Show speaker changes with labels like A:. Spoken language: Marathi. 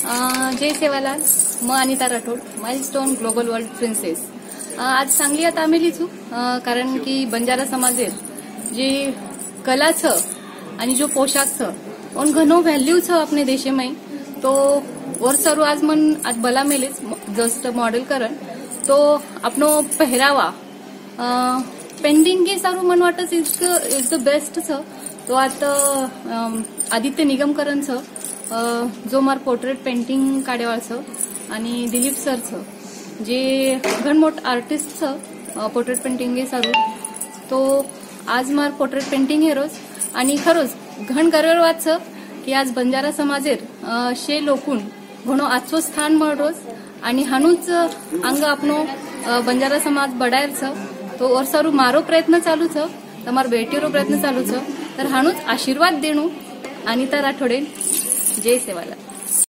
A: जय सेवालाल, मैं Anita Rathod, milestone global world princess. आज सांगली आता आम्ही लिचू कारण की बंजारा समाजेर जे कला छ आणि जो पोशाक छ उन घणो व्हॅल्यू छ अपने देशे में तो वर्षरू आज मन आज बला मेलेच जस्ट मॉडल करन तो अपनो पहरावा पेंटिंग के सारू मन वाटस इज द बेस्ट छ। तो आता आदित्य निगमकरण छ जो मार पोर्ट्रेट पेंटिंग काढेवाळ छ आणि दिलीप सर छ जे घण मोठ आर्टिस्ट छ पोर्ट्रेट पेंटिंग के सारू। तो आज मार पोर्ट्रेट पेंटिंग हेरोज आणि खरोच घण गर्व वात छ की आज बंजारा समाजेर शे लोकून घणो आजचो स्थान मळरोज आणि हानूच अंग आपनो बंजारा समाज बडायर छ। तो वर्षारू मारो प्रयत्न चालू छ, तमार बेटीरो प्रयत्न चालू छ, तर हानूच आशीर्वाद देणू अनिता राठोडे। जय सेवालाल।